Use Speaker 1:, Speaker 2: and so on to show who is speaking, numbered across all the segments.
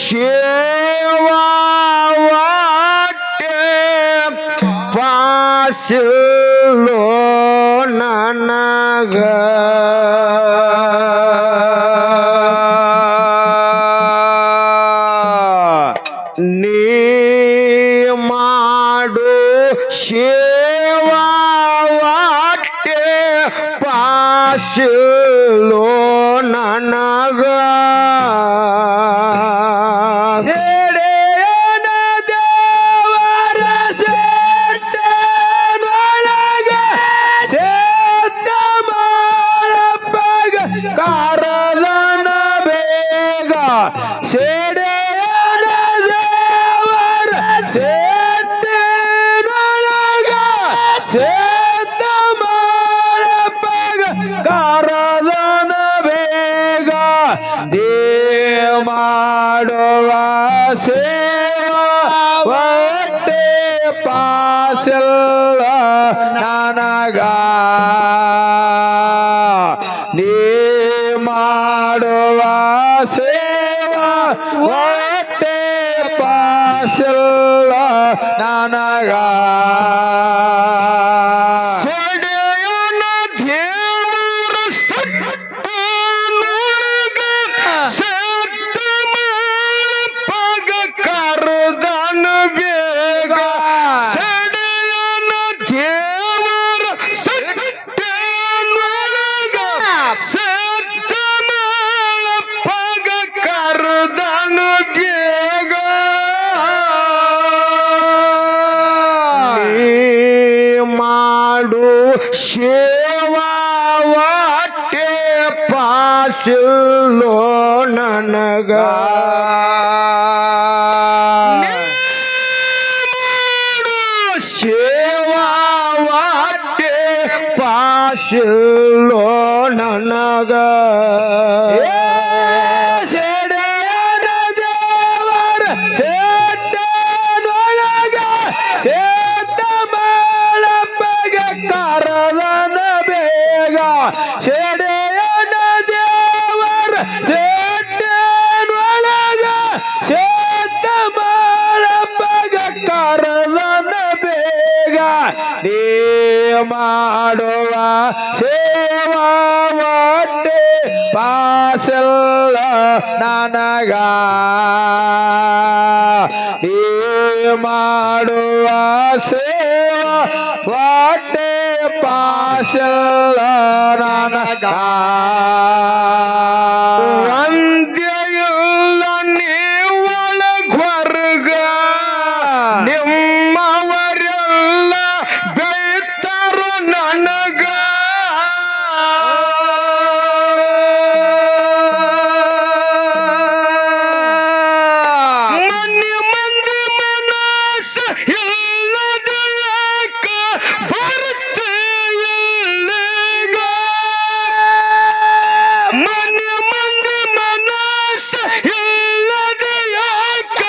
Speaker 1: ಸೇವಾ ವಾಟೆ ಪಾಸಲೋ ನನಗ ನೀ ಮಾಡು ಸೇವಾ ವಾಟೆ ಪಾಸಲೋ ನನಗ ಸೇಡೆಯನ ದೇವರ ಸೆಟ್ಟನೊಳಗ ಸೇತ ಮಾಡಪ್ಪಗ ಕಾರದನ ಬೇಗ ಸೇಡೆಯನ ದೇವರ ಸೆಟ್ಟನೊಳಗ ಸೇತ ಮಾಡಪ್ಪಗ ಕಾರದನ ಬೇಗ ದೇ ಮಾಡುವ ಸೇವಾ ಹೊಟ್ಟೆ ಪಾಸಲ್ಲ ನನಗ ನೀ ಮಾಡುವ ಸೇವಾ ಹೊಟ್ಟೆ ಪಾಸಲ್ಲ ನನಗ ಸೇವಾ ವಾಟೆ ಪಾಸಲೋ ನನಗ ಸೇವಾ ವಾಟೆ ಪಾಸಲೋ ನನಗ ಸೇಡೆಯನ ದೇವರ ಸೆಟ್ಟನೊಳಗ ಸೇತ ಮಾಡಪ್ಪಗ ಕಾರದನ ಬೇಗ ಸೇಡೆಯನ ದೇವರ ಸೆಟ್ಟನೊಳಗ ಸೇತ ಮಾಡಪ್ಪಗ ಕಾರದನ ಬೇಗ ನೀ ಮಾಡುವ ಸೇವಾ ಹೊಟ್ಟೆ ಪಾಸಲ್ಲ ನನಗ ನೀ ಮಾಡುವ ಸೇವಾ ಹೊಟ್ಟೆ ಪಾಸಲ್ಲ ನನಗ ಒಂದೇ ಇಲ್ಲ ನೀವೊಳಗೊರ್ಗ ನಿಮ್ಮವರೆಲ್ಲ ಬೈತರು ನನಗ ಮನೆ ಮಂದಿ ಮನಸ್ಸ ಇಲ್ಲದ ಯಾಕ ಬರುತ್ತೆ ಇಲ್ಲಿಗ ಮನೆ ಮಂದಿ ಮನಸ್ಸ ಇಲ್ಲದ ಯಾಕ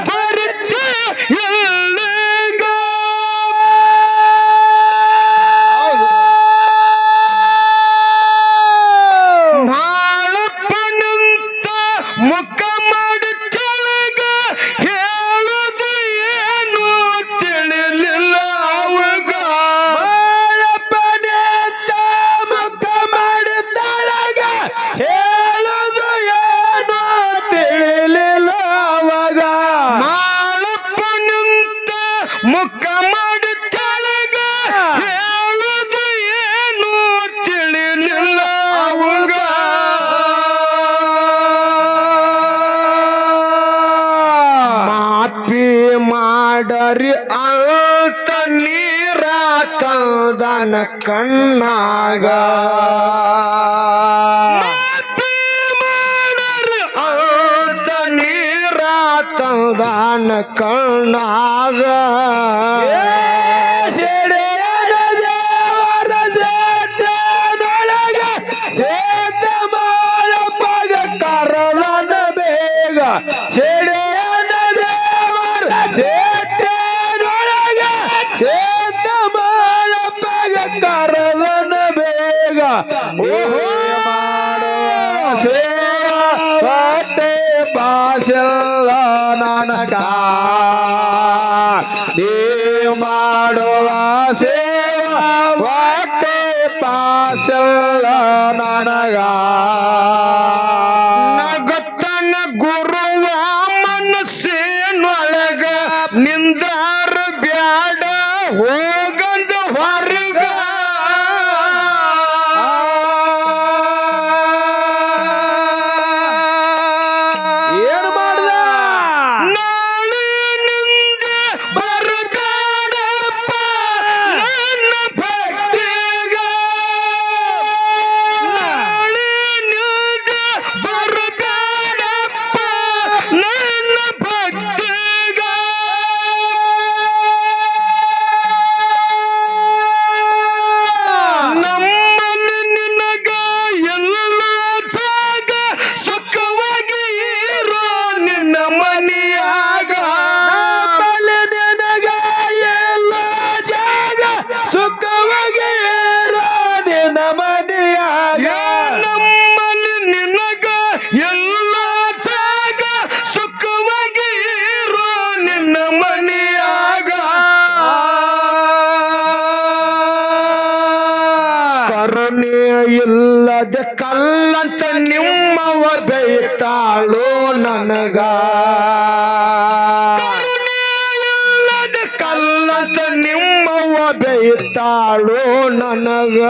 Speaker 1: ಬರುತ್ತೆ ಇಲ್ಲಿಗ ಮಾಳಪ್ಪ ನಿಂತ ಮುಖ ಮಾಡಿ ಕೆಳಗ ಹೇಳುದು ಏನು ತಿಳಿಲಿಲ್ಲ ಅವಾಗ ಮಾಳಪ್ಪ ನಿಂತ ಮುಖ ಮಾಡಿ ತಳಗ ಹೇಳುದು ಏನು ತಿಳಿಲಿಲ್ಲ ಅವಾಗ ಮಾಳಪ್ಪ ನಿಂತ ಮುಖ ಮಾಡಿ ಕೆಳಗ ಹೇಳುದು ಏನು ತಿಳಿಲಿಲ್ಲ ಅವಾಗ ಮಾಪಿ ಮಾಡರಿ ಅಂತ ನೀರ ತಂದನ ಕಣ್ಣಾಗ ಮಾಪಿ ಮಾಡರಿ ಅಂತ ನೀರ ತಂದನ ಕಣ್ಣಾಗ ಸೇಡೆಯನ ದೇವರ ಸೆಟ್ಟನೊಳಗ ಸೇತ ಮಾಡಪ್ಪಗ ಕಾರದನ ಬೇಗ ಸೇಡೆಯನ ದೇವರ ಸೆಟ್ಟನೊಳಗ ಸೇತ ಮಾಡಪ್ಪಗ ಕಾರದನ ಬೇಗ ಮಾಡುವ ಸೇವಾ ಹೊಟ್ಟೆ ಪಾಸಲ್ಲ ಭಾಷೆಲ್ಲ ನನಗ ನೀ ಮಾಡುವ ಸೇವಾ ಹೊಟ್ಟೆ ಪಾಸೆಲ್ಲ ನನಗ
Speaker 2: ನಗತನ ಗುರುವ ಮನಸ್ಸಿನೊಳಗ ನಿಂದಾರ ಬ್ಯಾಡ ಹೋಗಂದ ಹೊರಗ
Speaker 1: ಏನು ಮಾಡ್ದ
Speaker 2: ನಾಳಿನಿಂದ ಬರಬೇಡಪ್ಪ ನನ್ನ ಭಕ್ತಿಗ ನಾಳಿನಿಂದ ಬರಬೇಡಪ್ಪ ನನ್ನ ಭಕ್ತಿಗ ನಮ್ಮಲ್ಲಿ ನಿನಗ ಎಲ್ಲ ಜಾಗ ಸುಖವಾಗಿ ಇರೋ ನಿನ್ನ ಮನೆಯಾಗ
Speaker 1: ನಮ್ಮಲ್ಲಿ ನಿನಗ ಎಲ್ಲ ಜಾಗ ಸುಖವಾಗಿ ಇರೋ ನಿನ್ನ ಮನೆಯಾಗ
Speaker 2: ನಮ್ಮಲ್ಲಿ ನಿನಗ ಎಲ್ಲ ಜಾಗ ಸುಖವಾಗಿ ಇರೋ ನಿನ್ನ ಮನೆಯಾಗ ಕರುಣೆ ಇಲ್ಲದ ಕಲ್ಲಂತ ನಿಮ್ಮವ ಬೈತಾಳು ನನಗ ಕರುಣೆ ಇಲ್ಲದ ಕಲ್ಲಂತ ನಿಮ್ಮವ ಬೈತಾಳು ನನಗ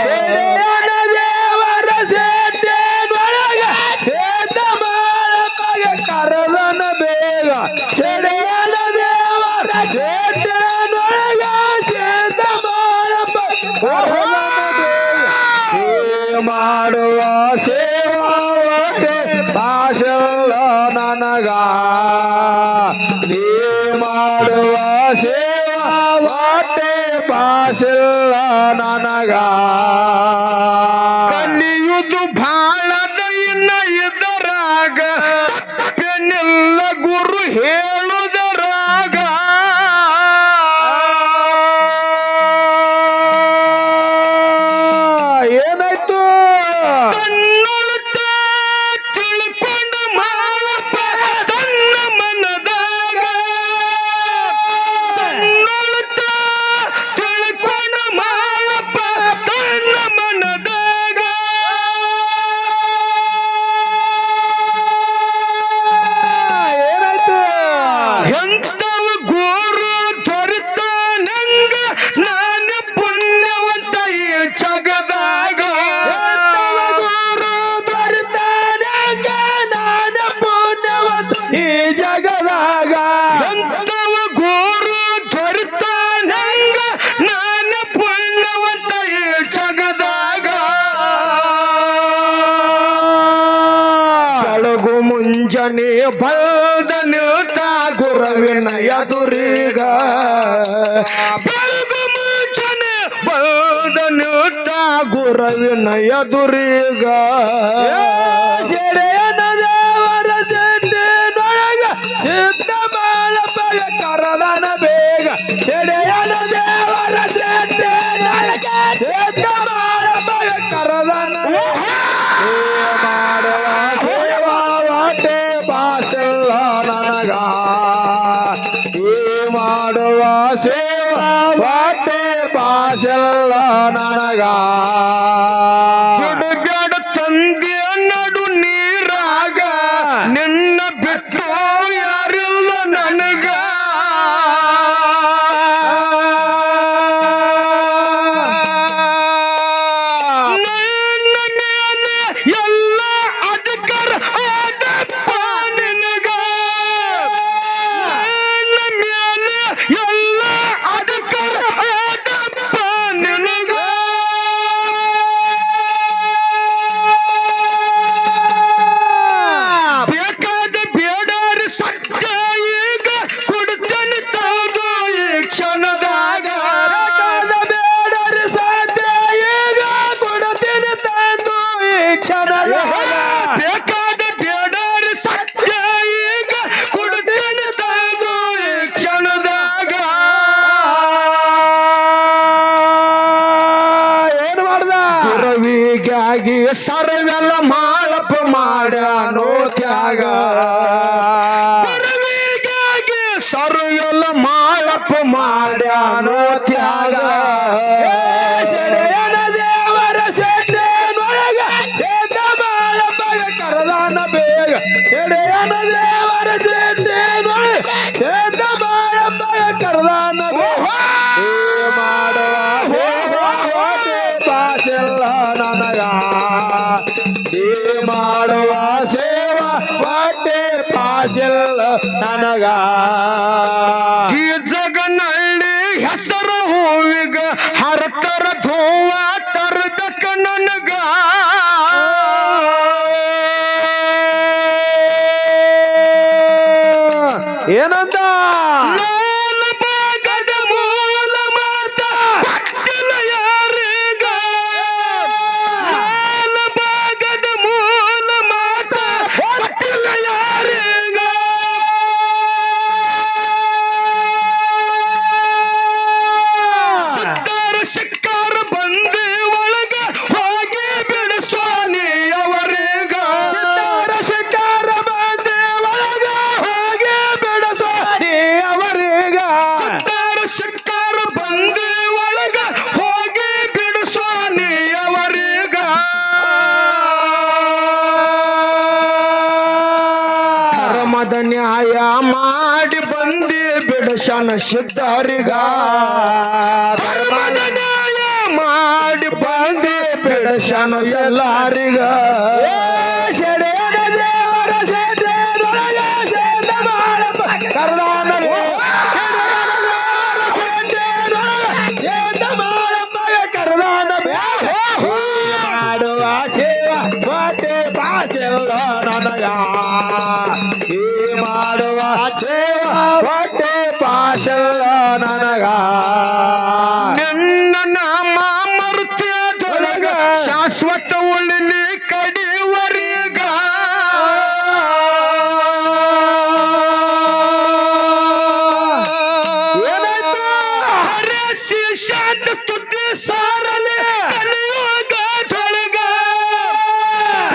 Speaker 1: ಸೆಡೆಯನ ದೇವರ ಸೇಟೆನೊಳಗ ಸೇಟ ಮಾಡಪಗ ಕರದನ ಬೇಗ ಸೆಡೆಯನ ದೇವರ ಸೇಟೆನೊಳಗ ಸೇಟ ಮಾಡಪ ಕರದನ ಬೇಗ ನೀ ಮಾಡುವ ಸೇವಾ ಹೊಟ್ಟೆ ಪಾಸಲ್ಲ ನನಗ ನೀ ಮಾಡುವ ಸೇವಾ ಹೊಟ್ಟೆ ಪಾಸಲ್ಲ ನನಗ
Speaker 2: ಕಲಿಯುವುದು ಭಾಳದ ಇನ್ನ ಇದರಾಗ ತಪ್ಪೇನಿಲ್ಲ ಗುರು ಹೇಳುದರಾಗ
Speaker 1: ಏನಾಯ್ತು
Speaker 2: ತನ್ನೊಳತ ತಿಳ್ಕೊಂಡು ಮಾಡಪ್ಪ ತನ್ನ ಮನದಾಗ ತನ್ನೊಳತ ತಿಳ್ಕೊಂಡು ಮಾಡಪ್ಪ ತನ್ನ ಮನದಾಗ
Speaker 1: ಏನಾಯ್ತು
Speaker 2: ಎಂತವ ಗೋರು ದೊರೆತ ನಂಗ ನಾನು ಪುಣ್ಯವಂತ ಈ ಜಗದಾಗ
Speaker 1: ಗುರು ಬರ್ತಾನಂಗ ನಾನು ಪುಣ್ಯವಂತ ಈ ಜಗದಾಗ
Speaker 2: ಎಂತವ ಗೋರು ದೊರೆತ ನಂಗ ನಾನು ಪುಣ್ಯವಂತ ಈ ಜಗದಾಗ ಬೆಳಗು ಮುಂಜಾನೆ ಬಲ್ದ ನಿಲ್ತ ಗುರುವಿನ ಎದುರೀಗ ಬೆಳಗು ಮುಂಜಾನೆ ಬಲ್ದ ನಿಲ್ತ ಗುರುವಿನ ಎದುರೀಗ
Speaker 1: ಸೆಡೆಯನ ದೇವರ ಸೆಡ್ಡಿನೊಳಗ ಸಿದ್ಧ ಮಾಡಪಗ ಕರದನ ಬೇಗ ಸೆಡೆಯನ ದೇವರ ಸೆಡ್ಡಿನೊಳಗ ಸಿದ್ಧ ಮಾಡಪಗ ಕರದನ ಮಾಡುವ ಸೇವಾ ಹೊಟ್ಟೆ ಪಾಸಲ್ಲ ನನಗ ಈ ಮಾಡುವ ಸೇವಾ ಹೊಟ್ಟೆ ಪಾಸಲ್ಲ ನನಗ
Speaker 2: ಬಿಡಬೇಡ ತಂದೆ ನಡು ನೀರಾಗ ನಿನ್ನ ಬಿಟ್ಟು ಯಾರಿಲ್ಲ ನನಗ ನನ್ನ ಮೇಲೆ ಎಲ್ಲ ಅಧಿಕಾರ ಆದಪ್ಪ ನಿನಗ ನನ್ನ ಮೇಲೆ ಎಲ್ಲ ಅಧಿಕಾರ ಆದಪ್ಪ ನಿನಗ
Speaker 1: ತ್ಯಾಗ
Speaker 2: ಗುರುವಿಗಾಗಿ ಸರುಯಲ ಮಾಳಪ್ಪ
Speaker 1: ಮಾಡ್ಯಾನೋ ತ್ಯಾಗ ಸೆಡೆಯನ ದೇವರ ಸೆಡ್ಡೆನೊಳಗ ಸೇದ ಬಾಳಪ್ಪಗ ಕರದಾನ ಬೇಗ ಸೆಡೆಯನ ದೇವರ ಸೆಡ್ಡೆನೊಳಗ ಸೇದ ಬಾಳಪ್ಪಗ ಕರದಾನ ಬೇಗ ಮಾಡುವ ಸೇವಾ ಹೊಟ್ಟೆ ಪಾಸಿಲ್ಲ ನನಗ
Speaker 2: ಈ ಜಗನಲ್ಲಿ ಹೆಸರು ಹೂವಿಗ ಹರತರ ಧೂವ ತರದಕ್ಕ ನನಗ
Speaker 1: ಏನಂತ
Speaker 2: ಮೂಲ ಭಾಗದ ಮೂಲ ಮಾತ ಗೊತ್ತಿಲ್ಲ ಯಾರಿಗ ಮೂಲ ಭಾಗದ ಮೂಲ ಮಾತ ಗೊತ್ತಿಲ್ಲ ಯಾರಿಗ ಸಿಕ್ಕಾರ ಸಿಕ್ಕಾರ ಬಂದಿ ಒಳಗ ಹೋಗಿ ಬಿಡಿಸ್ವಾನಿ ಅವರಿಗ
Speaker 1: ಶಿಕಾರ ಬಂದೆ ಒಳಗ ಹೋಗಿ ಬಿಡಸೋ ನೀ ಅವರೀಗ
Speaker 2: ಸಿಕ್ಕಾರ ಸಿಕ್ಕಾರ ಬಂದಿ ಒಳಗ ಹೋಗಿ ಬಿಡಿಸ್ವಾನಿ ಅವರಿಗ ಧರ್ಮದ ನ್ಯಾಯ ಮಾಡಿ ಬಂದಿ ಬಿಡಿಸನ ಸಿದ್ಧರಿಗ ಧರ್ಮದ ನ್ಯಾಯ ಮಾಡಿ ಬಂದಿ ಬಿಡಿಸನ ಎಲ್ಲರಿಗ
Speaker 1: ಸೆಡೆಯನ ದೇವರ ಸೇದೆನೊಳಗ ಸೇದ ಬಾಳಪ್ಪ ಕರದಾನ ಸೇದ ಬಾಳಪ್ಪಗ ಕರದಾನ ಮಾಡುವ ಸೇವಾ ಹೊಟ್ಟೆ ಪಾಸಿಲ್ಲ ನನಗ ಈ ಮಾಡುವ ಸೇವಾ ಹೊಟ್ಟೆ ಪಾಸಿಲ್ಲ ನನಗ
Speaker 2: ನಿನ್ನ ನಾಮ ಮರುತ್ಯದೊಳಗ ಶಾಶ್ವತ ಉಳಿಲಿ ಕಡಿವರಿಗ
Speaker 1: ಏನಾಯ್ತು
Speaker 2: ಹರಸಿ ಶಾಂತ ಸ್ತುತಿ ಸಾರಲೆ ಕಲಿಯುಗದೊಳಗ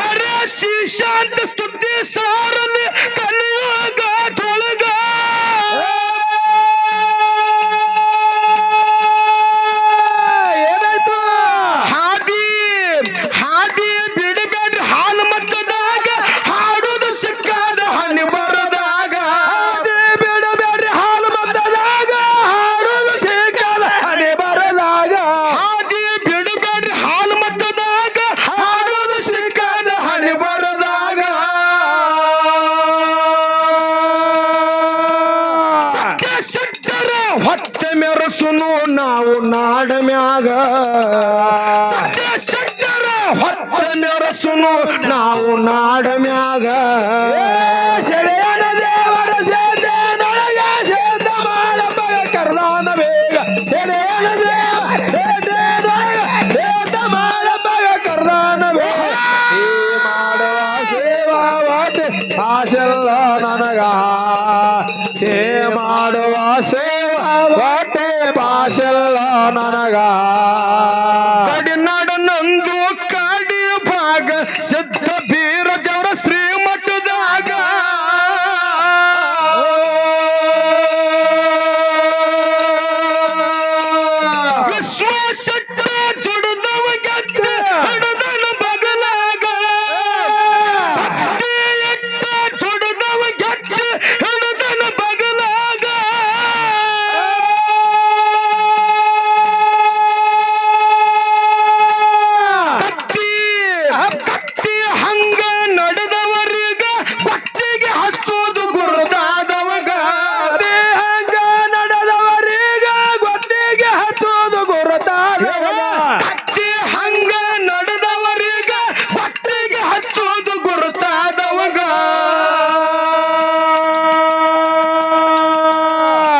Speaker 2: ಹರಸಿ ಶಾಂತ ಸ್ತುತಿ ಸಾರಲೆ ಕಲಿಯುಗದೊಳಗ
Speaker 1: ಏನಾಯ್ತು
Speaker 2: ಹಾದಿ ಹಾದಿ ಬಿಡಬೇಡ್ರಿ ಹಾಲು ಮತ್ತದಾಗ ಹಾಡುದು ಸಿಕ್ಕಾದ ಹನಿ ಬರದಾಗ
Speaker 1: ಬಿಡಬೇಡ್ರಿ ಹಾಲು ಮದ್ದದಾಗ ಹಾಡುದು ಸಿಕ್ಕದ ಹಣೆ ಬರದಾಗ
Speaker 2: ಹಾದಿ ಬಿಡಬೇಡ್ರಿ ಹಾಲು ಮತ್ತದಾಗ ಹಾಡುದು ಸಿಕ್ಕಾದ ಹನಿ ಬರದಾಗ ಸತ್ಯ ಶಕ್ತರ ಹೊತ್ತೆ ಮೆರಸುನು ನಾವು ನಾಡ ಮ್ಯಾಗ ಸತ್ಯ ಶಕ್ತರ ಹೊತ್ತೆ ಮೆರಸುನು ನಾವು ನಾಡ ಮ್ಯಾಗ
Speaker 1: ಸೆಡೆಯನ ದೇವರ ಸೇದೆನೊಳಗ ಸೇದ ಬಾಳಪ್ಪಗ ಕರದಾನ ಬೇಗ ಸೆಡೆಯನ ದೇವರ ಸೇದೆನೊಳಗ ಸೇದ ಬಾಳಪ್ಪಗ ಕರದಾನ ಬೇಗ ಈ ಮಾಡುವ ಸೇವಾ ಹೊಟ್ಟೆ ಪಾಸಿಲ್ಲ ನನಗ ಸೇ ಮಾಡುವ ಸೇವಾ ಹೊಟ್ಟೆ ಪಾಸಿಲ್ಲ ನನಗ
Speaker 2: ಕಡಿನಾಡ ನಂದು ಕಾಡಿ ಭಾಗ ಸಿದ್ಧ ಬೀರ ದೇವರ ಶ್ರೀಮಠದಾಗ ವಿಶ್ವಾಸಟ್ಟ ದುಡಿದವ ಗೆದ್ದ ಹಿಡಿದನ ಬಗಲಾಗ ಭಕ್ತಿ ಇಟ್ಟ ದುಡಿದವ ಗೆದ್ದ ಹಿಡಿದನ ಬಗಲಾಗ ಕತ್ತಿ ಕತ್ತಿ ಹಂಗ ನಡೆದವರಿಗ ಭಕ್ತಿಗೆ ಹಚ್ಚೋದು ಗುರುತಾದವಗ
Speaker 1: ಹಂಗ ನಡೆದವರೀಗ ಗೊತ್ತಿಗೆ ಹಚ್ಚೋದು ಗುರುತಾದವಗ
Speaker 2: ಕತ್ತಿ ಹಂಗ ನಡೆದವರಿಗ ಭಕ್ತಿಗೆ ಹಚ್ಚೋದು ಗುರುತಾದವಗ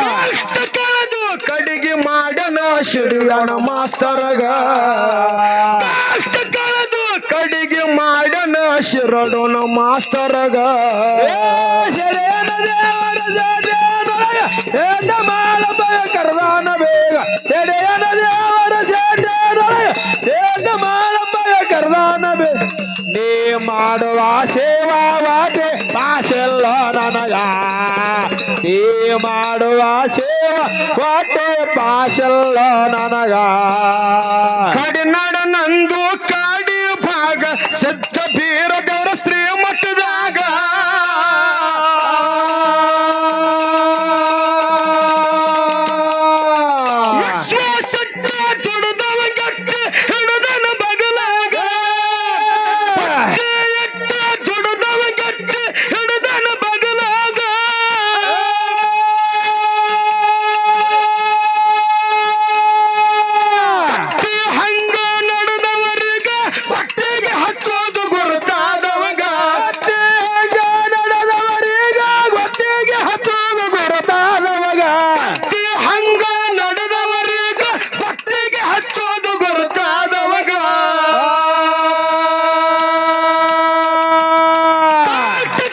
Speaker 2: ಕಷ್ಟ ಕಳೆದು ಕಡಿಗೆ ಮಾಡನ ಶಿರಿಯಣ ಮಾಸ್ತರಗ ಕಷ್ಟ ಕಳೆದು ಕಡಿಗೆ ಮಾಡನ ಶಿರಡೋನ ಮಾಸ್ತರಗ
Speaker 1: ಸೆಡೆಯನ ದೇವರ ಸೇದೆನೊಳಗ ಸೇದ ಬಾಳಪ್ಪಗ ಕರದಾನ ಬೇಗ ಸೆಡೆಯನ ದೇವರ ಸೇದೆನೊಳಗ ಸೇದ ಬಾಳಪ್ಪಗ ಕರದಾನ ಬೇಗ ನೀ ಮಾಡುವ ಸೇವಾ ವಾಟೆ ಪಾಸೆಲ್ಲ ನನಗ ನೀ ಮಾಡುವ ಸೇವಾ ವಾಟೆ ಪಾಸೆಲ್ಲ ನನಗ
Speaker 2: ಕಡಿನಾಡ ನಂದು ಕಾಡಿ ಭಾಗ ಸಿದ್ಧ ಬೀರಗರ ಶ್ರೀ ಮಠದಾಗ ವಿಶ್ವಾಸಟ್ಟ ದುಡಿದವ ಗಟ್ಟಿ ಹಿಡಿದನ ಬಗಲಾಗ ಎಟ್ಟ ದುಡಿದವ ಗಟ್ಟಿ ಹಿಡಿದನ ಬಗಲಾಗ ಹಂಗ ನಡೆದವರಿಗ ಬಟ್ಟೆಗೆ ಹಚ್ಚೋದು ಗುರುತಾದವಗ
Speaker 1: ಹಂಗ ನಡೆದವರೀಗ ಗೊತ್ತಿಗೆ ಹತ್ತೋದು ಗುರುತಾದವಗ
Speaker 2: ಹಂಗ ನಡೆದವರಿಗ ಬಟ್ಟೆಗೆ ಹಚ್ಚೋದು ಗುರುತಾದವಗ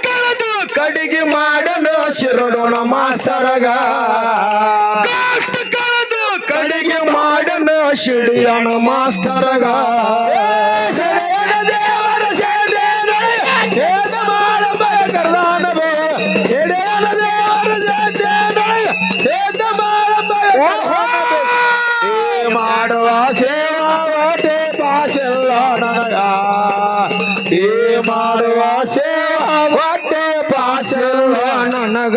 Speaker 2: ಕಳೆದು ಕಡಿಗೆ ಮಾಡಲು ಶಿರಡೋಣ ಮಾಸ್ತರಗ ಕಾಷ್ಟ ಕಳೆದು ಕಡಿಗೆ ಮಾಡಲು ಶಿಡಿಯಣ ಮಾಸ್ತರಗ
Speaker 1: ಸೆಳೆಯನ ದೇವರ ಸೇಡೆ ಏನ ಮಾಡಬಯ ಕರ್ದಾನ ಬೇ ಸೆಳೆಯನ ದೇವರ ಸೇಡೆ ಏನ ಮಾಡಬಯ ಮಾಡುವ ಸೇವಾ ವಾಟೆ ಪಾಸೆಲ್ಲ ನನಗ ಈ ಮಾಡುವ ಸೇವಾ ವಾಟೆ ಪಾಸೆಲ್ಲ
Speaker 2: ನನಗ